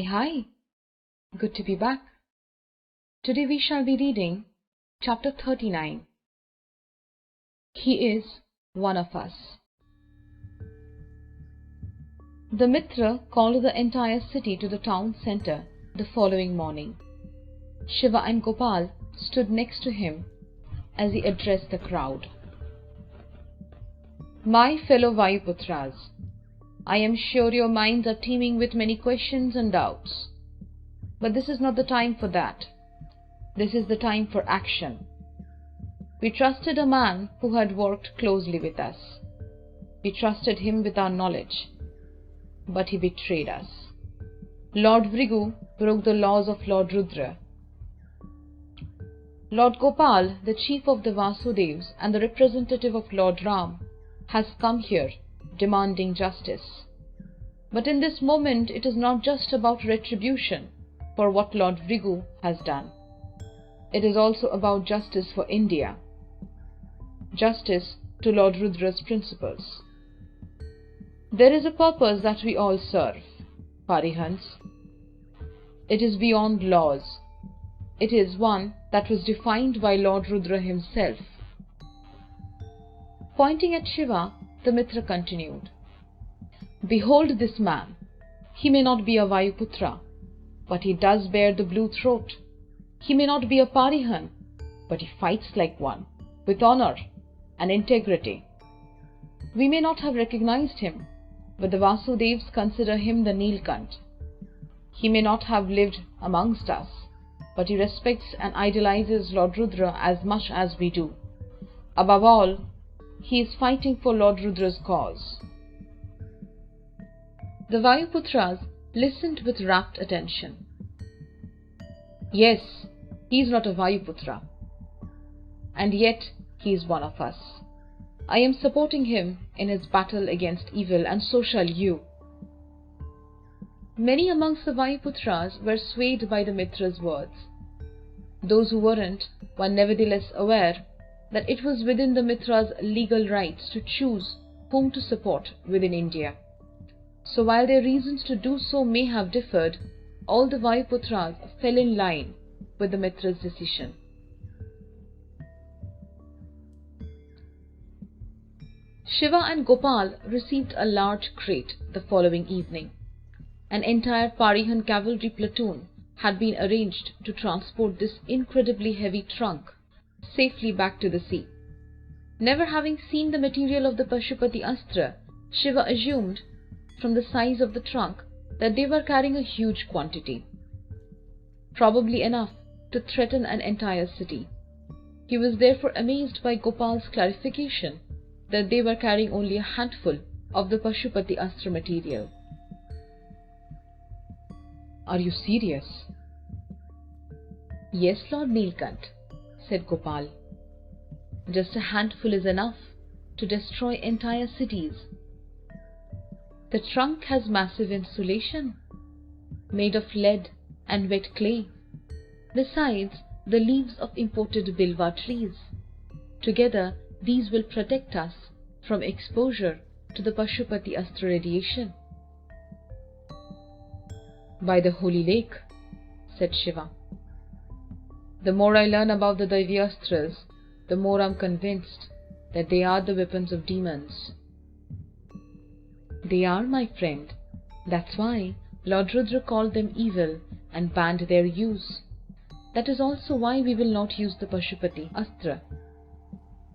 Hi. Good to be back. Today we shall be reading chapter 39. He is one of us. The Mitra called the entire city to the town centre the following morning. Shiva and Gopal stood next to him as he addressed the crowd. My fellow Vayuputras, I am sure your minds are teeming with many questions and doubts. But this is not the time for that. This is the time for action. We trusted a man who had worked closely with us. We trusted him with our knowledge. But he betrayed us. Lord Vrigu broke the laws of Lord Rudra. Lord Gopal, the chief of the Vasudevs and the representative of Lord Ram, has come here demanding justice. But in this moment it is not just about retribution for what Lord Vrigu has done. It is also about justice for India. Justice to Lord Rudra's principles. There is a purpose that we all serve, Parihans. It is beyond laws. It is one that was defined by Lord Rudra himself. Pointing at Shiva, the Mitra continued, Behold this man. He may not be a Vayuputra, but he does bear the blue throat. He may not be a Parihan, but he fights like one, with honor and integrity. We may not have recognized him, but the Vasudevs consider him the Neelkant. He may not have lived amongst us, but he respects and idolizes Lord Rudra as much as we do. Above all, he is fighting for Lord Rudra's cause. The Vayuputras listened with rapt attention. Yes, he is not a Vayuputra, and yet he is one of us. I am supporting him in his battle against evil, and so shall you. Many amongst the Vayuputras were swayed by the Mitra's words. Those who weren't were nevertheless aware that it was within the Mitra's legal rights to choose whom to support within India. So while their reasons to do so may have differed, all the Vayuputras fell in line with the Mitra's decision. Shiva and Gopal received a large crate the following evening. An entire Parihan cavalry platoon had been arranged to transport this incredibly heavy trunk safely back to the sea. Never having seen the material of the Pashupati Astra, Shiva assumed, from the size of the trunk, that they were carrying a huge quantity, probably enough to threaten an entire city. He was therefore amazed by Gopal's clarification that they were carrying only a handful of the Pashupati Astra material. Are you serious? Yes, Lord Neelkant, said Gopal. Just a handful is enough to destroy entire cities. The trunk has massive insulation, made of lead and wet clay. Besides, the leaves of imported bilva trees. Together, these will protect us from exposure to the Pashupati Astra radiation. By the holy lake, said Shiva. The more I learn about the Daivyastras, the more I am convinced that they are the weapons of demons. They are, my friend. That's why Lord Rudra called them evil and banned their use. That is also why we will not use the Pashupati Astra.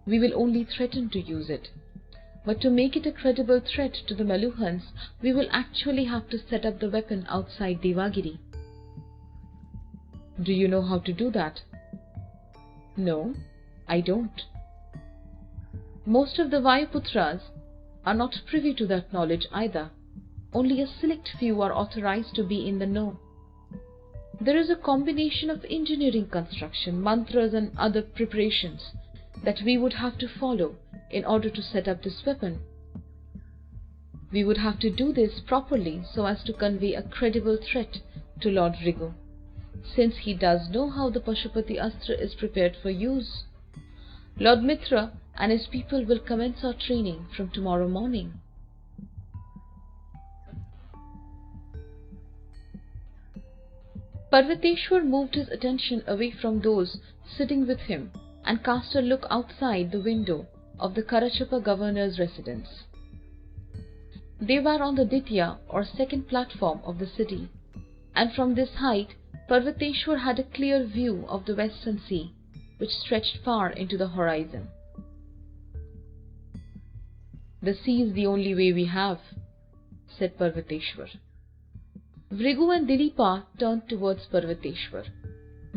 We will only threaten to use it. But to make it a credible threat to the Maluhans, we will actually have to set up the weapon outside Devagiri. Do you know how to do that? No, I don't. Most of the Vayuputras are not privy to that knowledge either. Only a select few are authorized to be in the know. There is a combination of engineering construction, mantras and other preparations that we would have to follow in order to set up this weapon. We would have to do this properly so as to convey a credible threat to Lord Vrigu, since he does know how the Pashupati Astra is prepared for use. Lord Mitra and his people will commence our training from tomorrow morning. Parvateshwar moved his attention away from those sitting with him and cast a look outside the window of the Karachapa governor's residence. They were on the Ditya or second platform of the city, and from this height Parvateshwar had a clear view of the western sea, which stretched far into the horizon. "The sea is the only way we have," said Parvateshwar. Vrigu and Dilipa turned towards Parvateshwar.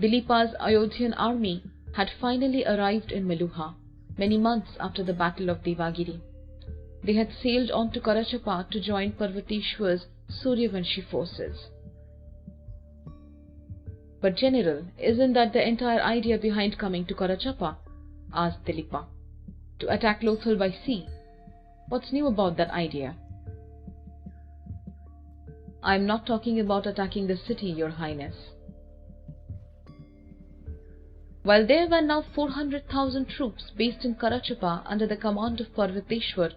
Dilipa's Ayodhyan army had finally arrived in Meluha, many months after the battle of Devagiri. They had sailed on to Karachapa to join Parvateshwar's Suryavanshi forces. "But General, isn't that the entire idea behind coming to Karachapa?" asked Dilipa. "To attack Lothal by sea. What's new about that idea?" "I am not talking about attacking the city, Your Highness." While there were now 400,000 troops based in Karachapa under the command of Parvateshwar,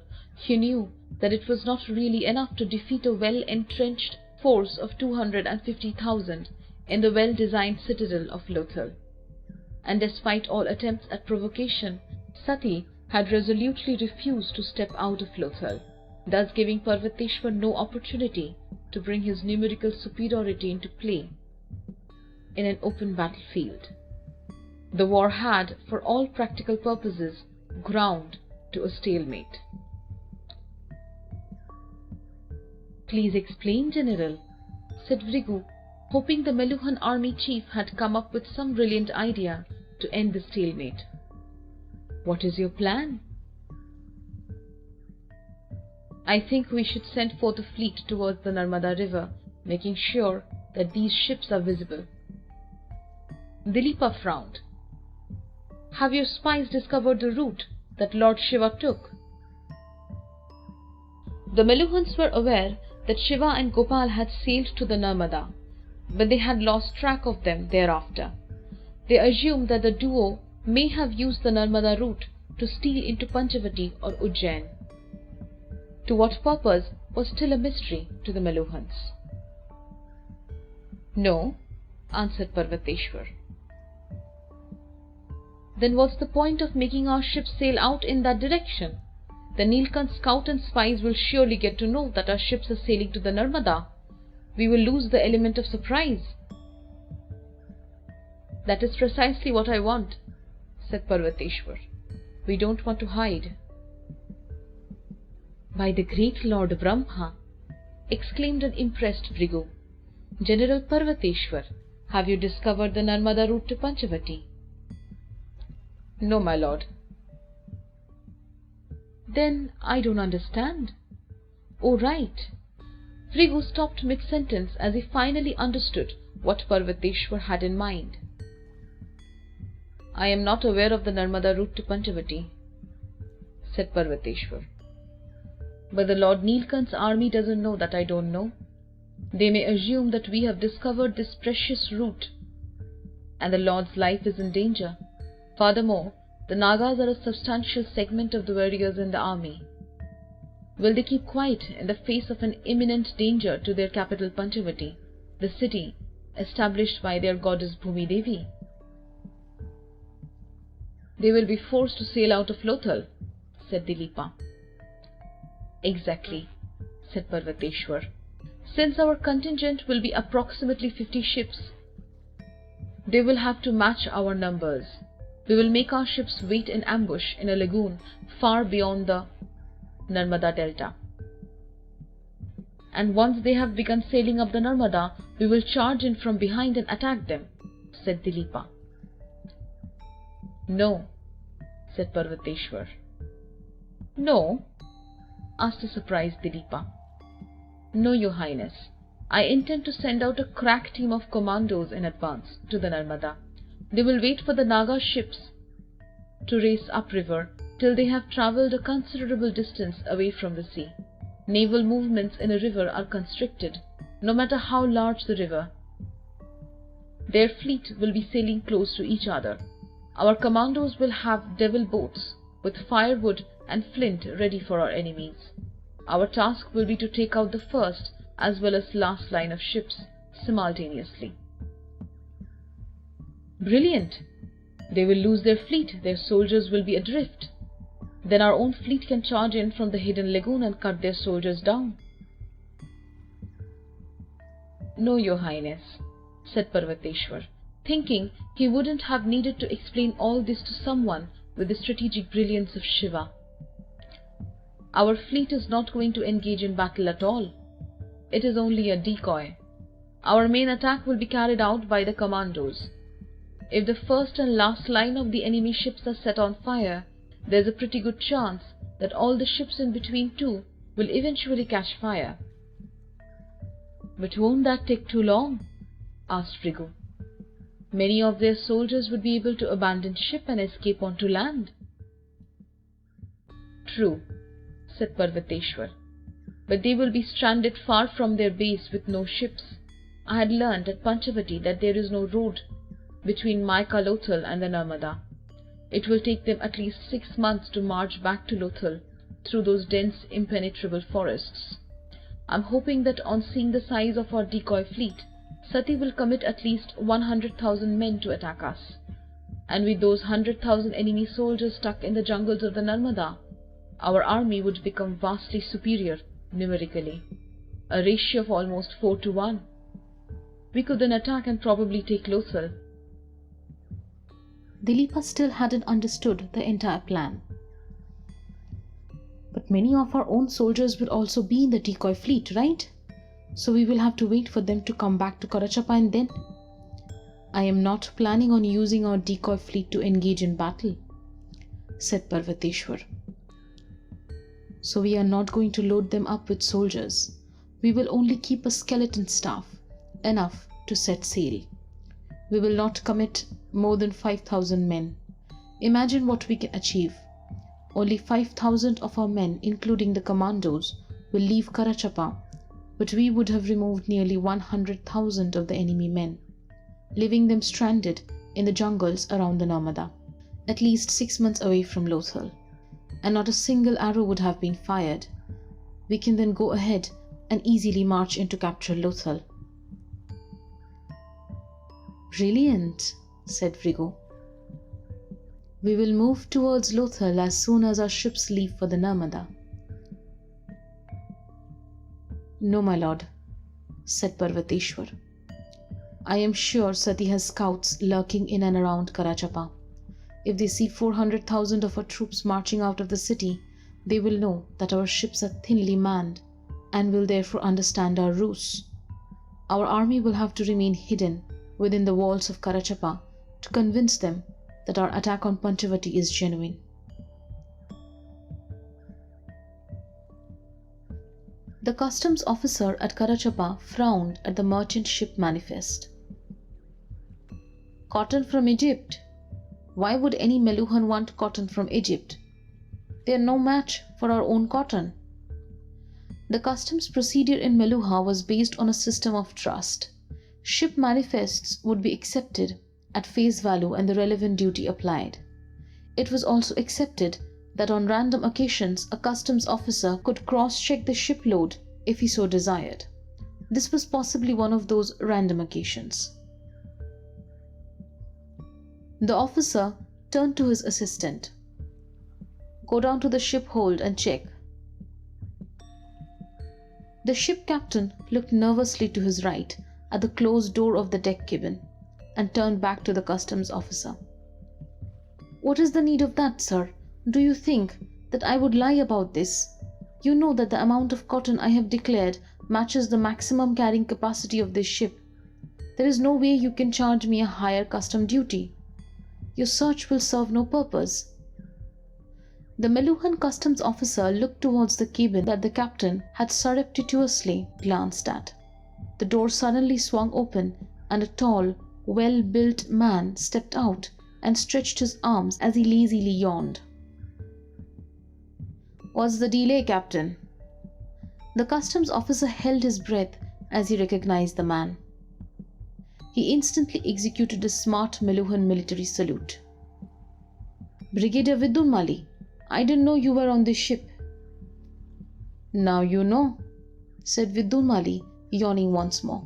he knew that it was not really enough to defeat a well-entrenched force of 250,000 in the well-designed citadel of Lothal. And despite all attempts at provocation, Sati had resolutely refused to step out of Lothal, thus giving Parvateshwar no opportunity to bring his numerical superiority into play in an open battlefield. The war had, for all practical purposes, ground to a stalemate. "Please explain, General," said Vrigu, hoping the Meluhan army chief had come up with some brilliant idea to end the stalemate. "What is your plan?" "I think we should send forth a fleet towards the Narmada river, making sure that these ships are visible." Dilipa frowned. "Have your spies discovered the route that Lord Shiva took?" The Meluhans were aware that Shiva and Gopal had sailed to the Narmada, but they had lost track of them thereafter. They assumed that the duo may have used the Narmada route to steal into Panchavati or Ujjain. To what purpose was still a mystery to the Meluhans. "No," answered Parvateshwar. "Then what's the point of making our ships sail out in that direction? The Nilkant scout and spies will surely get to know that our ships are sailing to the Narmada. We will lose the element of surprise." "That is precisely what I want," said Parvateshwar. "We don't want to hide." "By the great Lord Brahma!" exclaimed an impressed Vrigu. "General Parvateshwar, have you discovered the Narmada route to Panchavati?" "No, my lord." "Then I don't understand." "Oh, right." Vrigu stopped mid-sentence as he finally understood what Parvateshwar had in mind. "I am not aware of the Narmada route to Panchavati," said Parvateshwar. "But the Lord Nilkant's army doesn't know that I don't know. They may assume that we have discovered this precious route, and the Lord's life is in danger. Furthermore, the Nagas are a substantial segment of the warriors in the army. Will they keep quiet in the face of an imminent danger to their capital Panchavati, the city established by their goddess Bhumi Devi? They will be forced to sail out of Lothal," said Dilipa. "Exactly," said Parvateshwar. "Since our contingent will be approximately 50 ships, they will have to match our numbers. We will make our ships wait in ambush in a lagoon far beyond the Narmada Delta. And once they have begun sailing up the Narmada, we will charge in from behind and attack them," said Dilipa. "No," said Parvateshwar. "No?" asked a surprised Dilipa. "No, Your Highness. I intend to send out a crack team of commandos in advance to the Narmada. They will wait for the Naga ships to race upriver till they have travelled a considerable distance away from the sea. Naval movements in a river are constricted, no matter how large the river. Their fleet will be sailing close to each other. Our commandos will have devil boats with firewood and flint ready for our enemies. Our task will be to take out the first as well as last line of ships simultaneously. Brilliant! They will lose their fleet, their soldiers will be adrift. Then our own fleet can charge in from the hidden lagoon and cut their soldiers down. No, Your Highness, said Parvateshwar, thinking he wouldn't have needed to explain all this to someone with the strategic brilliance of Shiva. Our fleet is not going to engage in battle at all. It is only a decoy. Our main attack will be carried out by the commandos. If the first and last line of the enemy ships are set on fire, there's a pretty good chance that all the ships in between too will eventually catch fire. But won't that take too long? Asked Vrigu. Many of their soldiers would be able to abandon ship and escape onto land. True, said Parvateshwar, but they will be stranded far from their base with no ships. I had learned at Panchavati that there is no road between Maika Lothal and the Narmada. It will take them at least 6 months to march back to Lothal through those dense, impenetrable forests. I'm hoping that on seeing the size of our decoy fleet, Sati will commit at least 100,000 men to attack us. And with those 100,000 enemy soldiers stuck in the jungles of the Narmada, our army would become vastly superior numerically, a ratio of almost 4-1. We could then attack and probably take Lothal. Dilipa still hadn't understood the entire plan. But many of our own soldiers will also be in the decoy fleet, right? So we will have to wait for them to come back to Karachapa and then... I am not planning on using our decoy fleet to engage in battle, said Parvateshwar. So we are not going to load them up with soldiers. We will only keep a skeleton staff, enough to set sail. We will not commit more than 5,000 men. Imagine what we can achieve. Only 5,000 of our men, including the commandos, will leave Karachapa, but we would have removed nearly 100,000 of the enemy men, leaving them stranded in the jungles around the Narmada, at least 6 months away from Lothal, and not a single arrow would have been fired. We can then go ahead and easily march in to capture Lothal. Brilliant, said Vrigu. We will move towards Lothal as soon as our ships leave for the Narmada. No, my lord, said Parvateshwar. I am sure Sati has scouts lurking in and around Karachapa. If they see 400,000 of our troops marching out of the city, they will know that our ships are thinly manned and will therefore understand our ruse. Our army will have to remain hidden within the walls of Karachapa to convince them that our attack on Panchavati is genuine. The customs officer at Karachapa frowned at the merchant ship manifest. Cotton from Egypt? Why would any Meluhan want cotton from Egypt? They are no match for our own cotton. The customs procedure in Meluha was based on a system of trust. Ship manifests would be accepted at face value and the relevant duty applied. It was also accepted that on random occasions a customs officer could cross-check the shipload if he so desired. This was possibly one of those random occasions. The officer turned to his assistant. Go down to the ship hold and check. The ship captain looked nervously to his right at the closed door of the deck cabin and turned back to the customs officer. What is the need of that, sir? Do you think that I would lie about this? You know that the amount of cotton I have declared matches the maximum carrying capacity of this ship. There is no way you can charge me a higher custom duty. Your search will serve no purpose. The Meluhan customs officer looked towards the cabin that the captain had surreptitiously glanced at. The door suddenly swung open and a tall, well-built man stepped out and stretched his arms as he lazily yawned. What's the delay, Captain? The customs officer held his breath as he recognized the man. He instantly executed a smart Meluhan military salute. Brigadier Vidunmali, I didn't know you were on this ship. Now you know, said Vidunmali, yawning once more.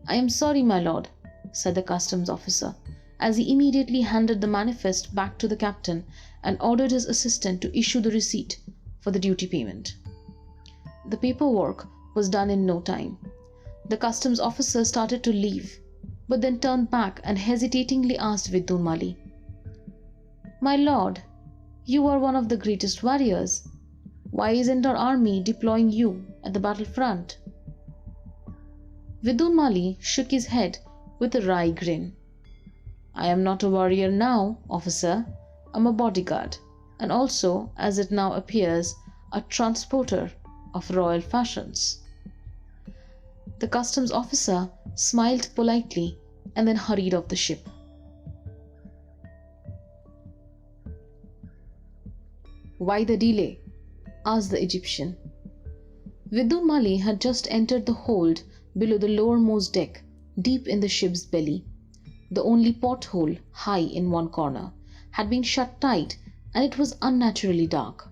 I am sorry, my lord. said the customs officer, as he immediately handed the manifest back to the captain and ordered his assistant to issue the receipt for the duty payment. The paperwork was done in no time. The customs officer started to leave, but then turned back and hesitatingly asked Vidunmali, "My lord, you are one of the greatest warriors. Why isn't our army deploying you at the battlefront?" Vidunmali shook his head with a wry grin. "I am not a warrior now, officer. I'm a bodyguard, and also, as it now appears, a transporter of royal fashions." The customs officer smiled politely and then hurried off the ship. "Why the delay?" asked the Egyptian. Vidunmali had just entered the hold below the lowermost deck, deep in the ship's belly. The only porthole, high in one corner, had been shut tight, and it was unnaturally dark.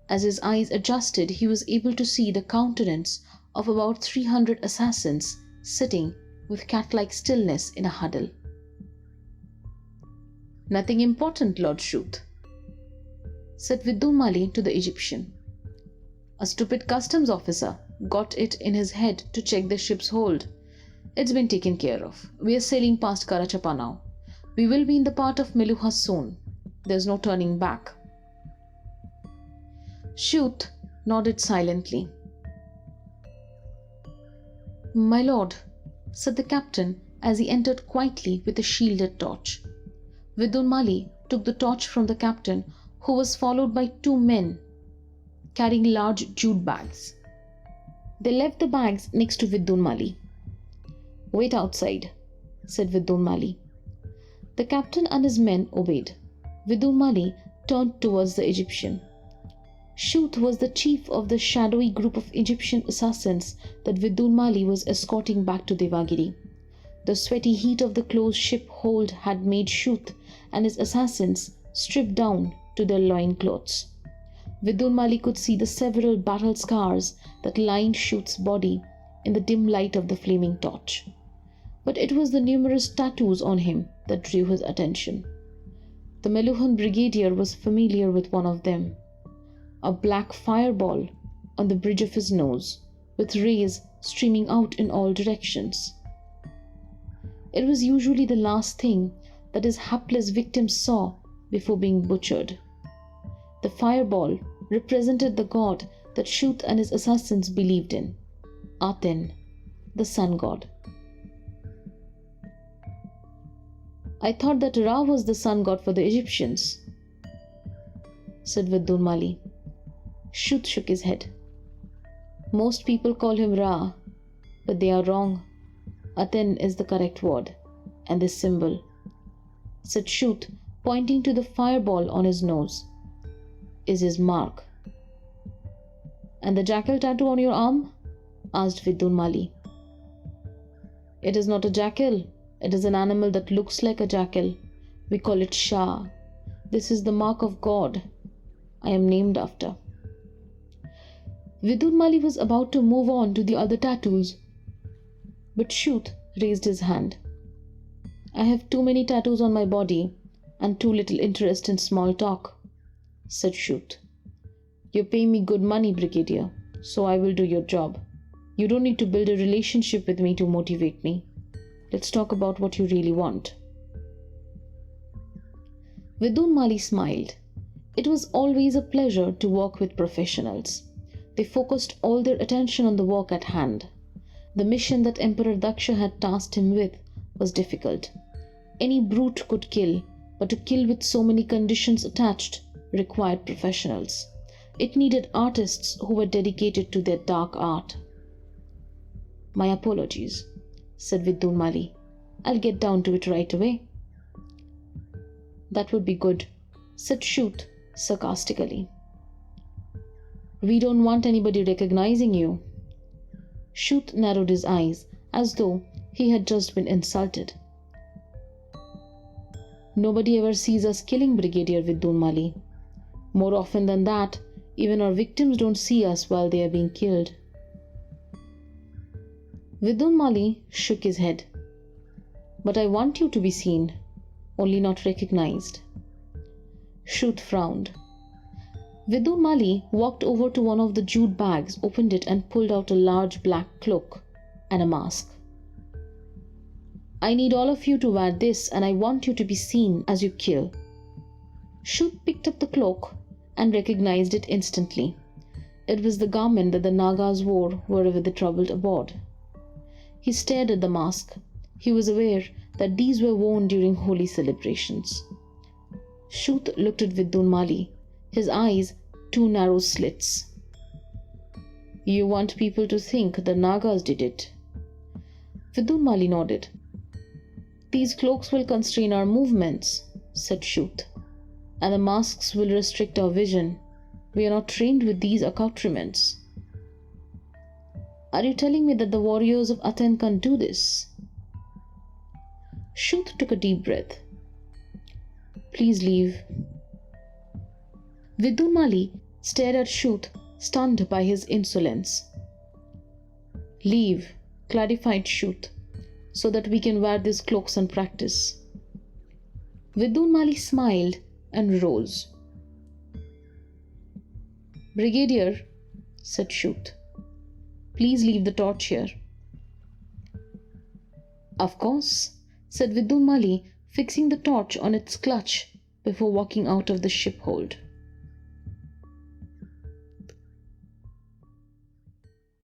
As his eyes adjusted, he was able to see the countenance of about 300 assassins sitting with cat-like stillness in a huddle. "Nothing important, Lord Shrut," said Vidunmali to the Egyptian. "A stupid customs officer got it in his head to check the ship's hold. It's been taken care of. We are sailing past Karachapa now. We will be in the part of Meluha soon. There's no turning back." Shrut nodded silently. "My lord," said the captain as he entered quietly with a shielded torch. Vidunmali took the torch from the captain, who was followed by 2 men carrying large jute bags. They left the bags next to Vidunmali. "Wait outside," said Vidunmali. The captain and his men obeyed. Vidunmali turned towards the Egyptian. Shrut was the chief of the shadowy group of Egyptian assassins that Vidunmali was escorting back to Devagiri. The sweaty heat of the closed ship hold had made Shrut and his assassins strip down to their loincloths. Vidunmali could see the several battle scars that lined Shrut's body in the dim light of the flaming torch. But it was the numerous tattoos on him that drew his attention. The Meluhan brigadier was familiar with one of them, a black fireball on the bridge of his nose, with rays streaming out in all directions. It was usually the last thing that his hapless victims saw before being butchered. The fireball represented the god that Shrut and his assassins believed in, Aten, the sun god. "I thought that Ra was the sun god for the Egyptians," said Vidunmali. Shrut shook his head. "Most people call him Ra, but they are wrong. Aten is the correct word, and this symbol," said Shrut, pointing to the fireball on his nose, "is his mark." "And the jackal tattoo on your arm?" asked Vidunmali. "It is not a jackal. It is an animal that looks like a jackal. We call it Shah. This is the mark of God I am named after." Vidunmali was about to move on to the other tattoos, but Shrut raised his hand. "I have too many tattoos on my body and too little interest in small talk," said Shrut. "You pay me good money, brigadier, so I will do your job. You don't need to build a relationship with me to motivate me. Let's talk about what you really want." Vidunmali smiled. It was always a pleasure to work with professionals. They focused all their attention on the work at hand. The mission that Emperor Daksha had tasked him with was difficult. Any brute could kill, but to kill with so many conditions attached required professionals. It needed artists who were dedicated to their dark art. "My apologies," said Vidunmali. "I'll get down to it right away." "That would be good," said Shrut sarcastically. "We don't want anybody recognizing you." Shrut narrowed his eyes as though he had just been insulted. "Nobody ever sees us killing, Brigadier Vidunmali. More often than that, even our victims don't see us while they are being killed." Vidunmali shook his head. But I want you to be seen, only not recognized. Shrut frowned. Vidun Mali walked over to one of the jute bags, opened it and pulled out a large black cloak and a mask. I need all of you to wear this, and I want you to be seen as you kill. Shrut picked up the cloak and recognized it instantly. It was the garment that the Nagas wore wherever they travelled abroad. He stared at the mask. He was aware that these were worn during holy celebrations. Shrut looked at Vidun Mali, his eyes two narrow slits. You want people to think the Nagas did it? Vidun Mali nodded. These cloaks will constrain our movements, said Shrut, and the masks will restrict our vision. We are not trained with these accoutrements. Are you telling me that the warriors of Aten can't do this? Shrut took a deep breath. Please leave. Vidun Mali stared at Shrut, stunned by his insolence. Leave, clarified Shrut, so that we can wear these cloaks and practice. Vidun Mali smiled and rose. Brigadier, said Shrut, please leave the torch here. Of course, said Vidun Mali, fixing the torch on its clutch before walking out of the ship hold.